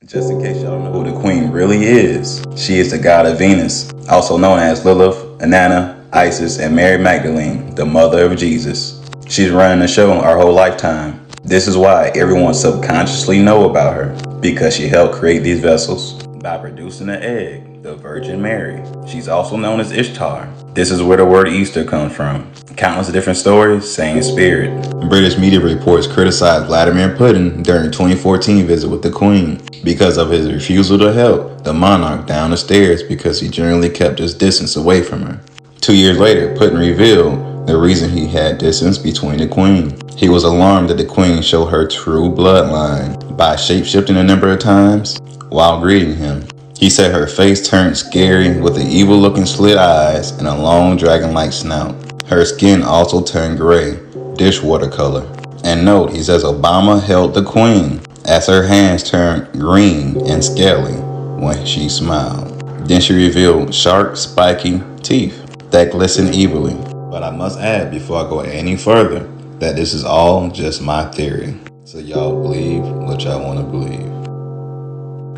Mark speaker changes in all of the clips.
Speaker 1: Just in case y'all don't know who the queen really is, she is the god of Venus, also known as Lilith, Inanna, Isis, and Mary Magdalene, the mother of Jesus. She's running the show our whole lifetime. This is why everyone subconsciously know about her, because she helped create these vessels by producing an egg, the Virgin Mary. She's also known as Ishtar. This is where the word Easter comes from. Countless different stories, same spirit. British media reports criticized Vladimir Putin during the 2014 visit with the Queen because of his refusal to help the monarch down the stairs because he generally kept his distance away from her. 2 years later, Putin revealed the reason he had distance between the Queen. He was alarmed that the Queen showed her true bloodline by shape-shifting a number of times while greeting him. He said her face turned scary with the evil-looking slit eyes and a long dragon-like snout. Her skin also turned gray, dishwater color. And note, he says Obama held the Queen as her hands turned green and scaly when she smiled. Then she revealed sharp, spiky teeth that glistened evilly. But I must add before I go any further that this is all just my theory. So y'all believe what y'all want to believe.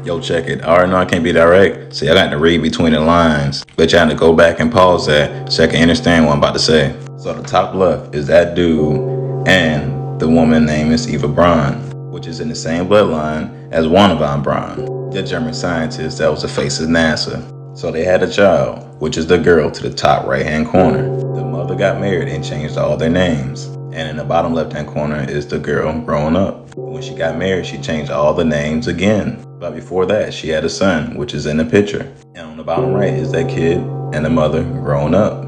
Speaker 1: Yo, check it. I already know I can't be direct, so y'all got to read between the lines. But y'all have to go back and pause that so I can understand what I'm about to say. So the top left is that dude and the woman name is Eva Braun, which is in the same bloodline as Wanda von Braun, the German scientist that was the face of NASA. So they had a child, which is the girl to the top right-hand corner. The mother got married and changed all their names. And in the bottom left-hand corner is the girl growing up. When she got married, she changed all the names again. But before that, she had a son, which is in the picture. And on the bottom right is that kid and the mother growing up.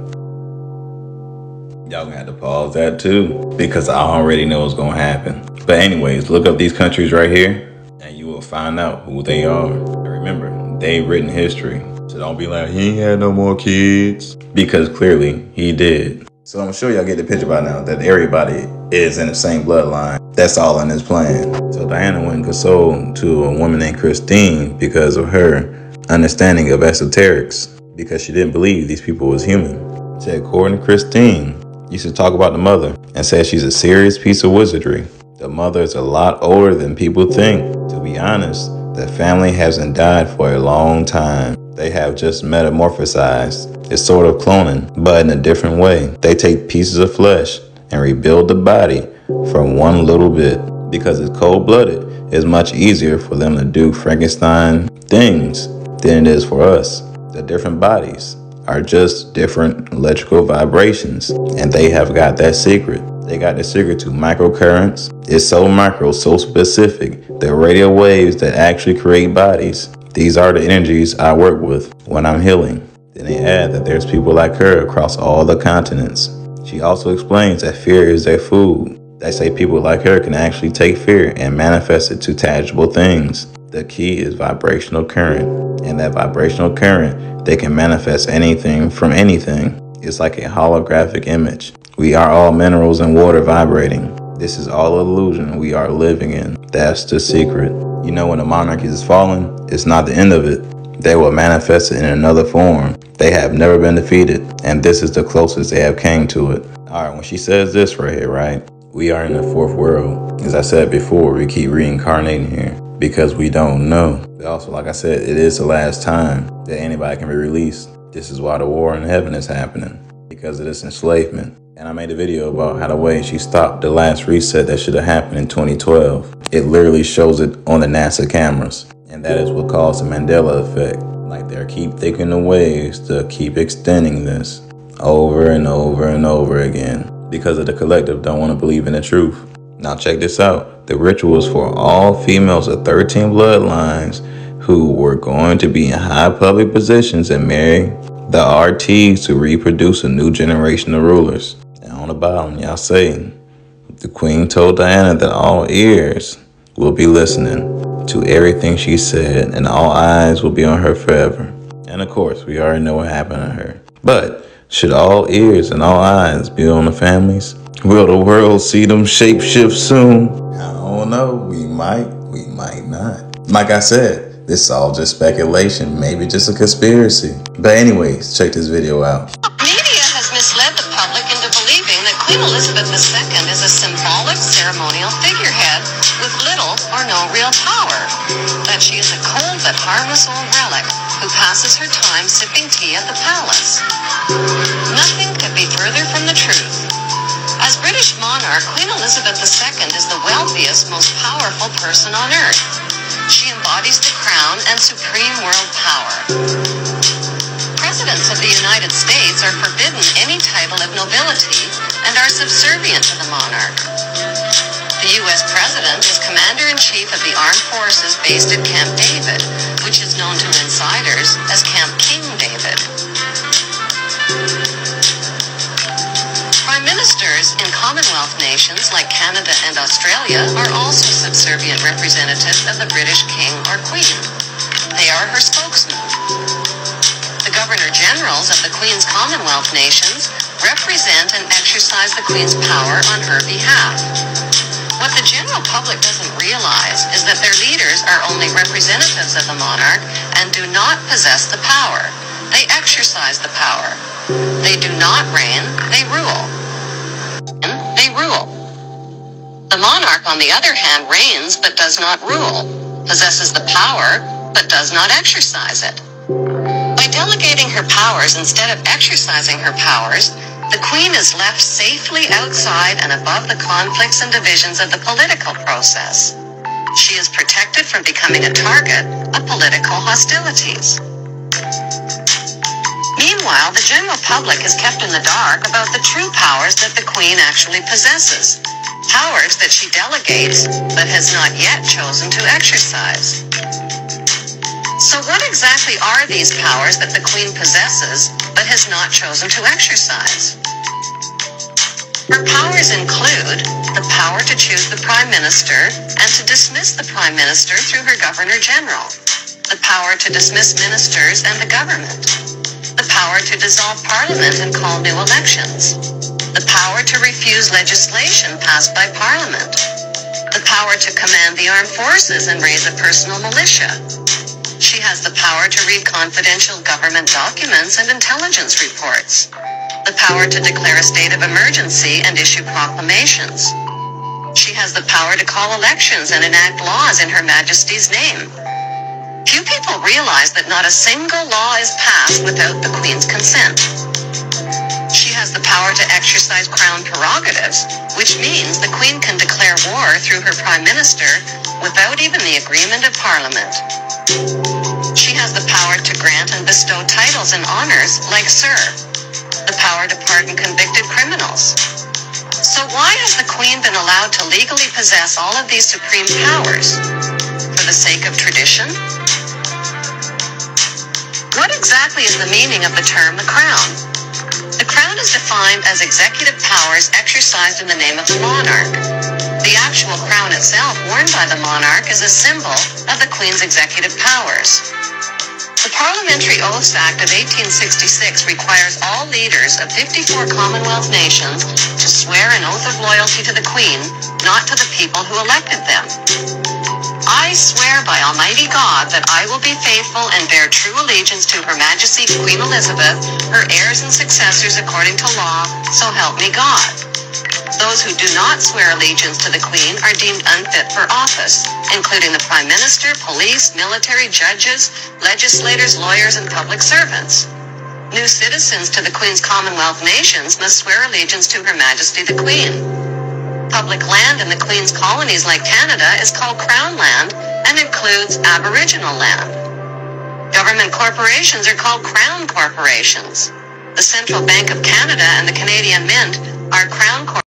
Speaker 1: Y'all gonna have to pause that too, because I already know what's gonna happen. But anyways, look up these countries right here, and you will find out who they are. And remember, they've written history. So don't be like, he ain't had no more kids. Because clearly, he did. So I'm sure y'all get the picture by now that everybody is in the same bloodline. That's all in his plan. So Diana went and consoled to a woman named Christine because of her understanding of esoterics, because she didn't believe these people was human. She said, according to Christine, used to talk about the mother and said she's a serious piece of wizardry. The mother is a lot older than people think. To be honest, the family hasn't died for a long time. They have just metamorphosized. It's sort of cloning, but in a different way. They take pieces of flesh and rebuild the body from one little bit. Because it's cold-blooded, it's much easier for them to do Frankenstein things than it is for us. The different bodies are just different electrical vibrations, and they have got that secret. They got the secret to microcurrents. It's so micro, so specific. The radio waves that actually create bodies. These are the energies I work with when I'm healing. Then they add that there's people like her across all the continents. She also explains that fear is their food. They say people like her can actually take fear and manifest it to tangible things. The key is vibrational current. And that vibrational current, they can manifest anything from anything. It's like a holographic image. We are all minerals and water vibrating. This is all illusion we are living in. That's the secret. You know, when a monarchy is falling, it's not the end of it. They will manifest it in another form. They have never been defeated, and this is the closest they have came to it. All right, when she says this right here, right? We are in the fourth world. As I said before, we keep reincarnating here because we don't know. But also, like I said, it is the last time that anybody can be released. This is why the war in heaven is happening, because of this enslavement. And I made a video about how the way she stopped the last reset that should have happened in 2012. It literally shows it on the NASA cameras. And that is what caused the Mandela effect. Like they keep thinking of ways to keep extending this over and over and over again. Because of the collective don't want to believe in the truth. Now check this out. The ritual is for all females of 13 bloodlines who were going to be in high public positions and marry the RTs to reproduce a new generation of rulers. And on the bottom, y'all say, the Queen told Diana that all ears will be listening to everything she said and all eyes will be on her forever. And of course, we already know what happened to her. But should all ears and all eyes be on the families? Will the world see them shapeshift soon? I don't know. We might not. Like I said, this is all just speculation, maybe just a conspiracy. But anyways, check this video out.
Speaker 2: Media has misled the public into believing that Queen Elizabeth II is a symbolic ceremonial figurehead with little or no real power, that she is a that harmless old relic who passes her time sipping tea at the palace. Nothing could be further from the truth. As British monarch, Queen Elizabeth II is the wealthiest, most powerful person on earth. She embodies the crown and supreme world power. Presidents of the United States are forbidden any title of nobility and are subservient to the monarch. The U.S. President is Commander-in-Chief of the Armed Forces based at Camp David, which is known to insiders as Camp King David. Prime Ministers in Commonwealth nations like Canada and Australia are also subservient representatives of the British King or Queen. They are her spokesmen. The Governor-Generals of the Queen's Commonwealth nations represent and exercise the Queen's power on her behalf. What the general public doesn't realize is that their leaders are only representatives of the monarch and do not possess the power. They exercise the power. They do not reign, they rule. They rule. The monarch, on the other hand, reigns but does not rule, possesses the power but does not exercise it. By delegating her powers instead of exercising her powers, the Queen is left safely outside and above the conflicts and divisions of the political process. She is protected from becoming a target of political hostilities. Meanwhile, the general public is kept in the dark about the true powers that the Queen actually possesses, powers that she delegates but has not yet chosen to exercise. So what exactly are these powers that the Queen possesses but has not chosen to exercise? Her powers include the power to choose the Prime Minister and to dismiss the Prime Minister through her Governor-General, the power to dismiss ministers and the government, the power to dissolve Parliament and call new elections, the power to refuse legislation passed by Parliament, the power to command the armed forces and raise a personal militia. She has the power to read confidential government documents and intelligence reports, the power to declare a state of emergency and issue proclamations. She has the power to call elections and enact laws in Her Majesty's name. Few people realize that not a single law is passed without the Queen's consent. She has the power to exercise crown prerogatives, which means the Queen can declare war through her Prime Minister without even the agreement of Parliament. She has the power to grant and bestow titles and honors like Sir, the power to pardon convicted criminals. So why has the Queen been allowed to legally possess all of these supreme powers? For the sake of tradition? What exactly is the meaning of the term the crown? The crown is defined as executive powers exercised in the name of the monarch. The actual crown itself, worn by the monarch, is a symbol of the Queen's executive powers. The Parliamentary Oaths Act of 1866 requires all leaders of 54 Commonwealth nations to swear an oath of loyalty to the Queen, not to the people who elected them. I swear by Almighty God that I will be faithful and bear true allegiance to Her Majesty Queen Elizabeth, her heirs and successors according to law, so help me God. Those who do not swear allegiance to the Queen are deemed unfit for office, including the Prime Minister, police, military, judges, legislators, lawyers, and public servants. New citizens to the Queen's Commonwealth nations must swear allegiance to Her Majesty the Queen. Public land in the Queen's colonies like Canada is called Crown Land and includes Aboriginal land. Government corporations are called Crown corporations. The Central Bank of Canada and the Canadian Mint are Crown corporations.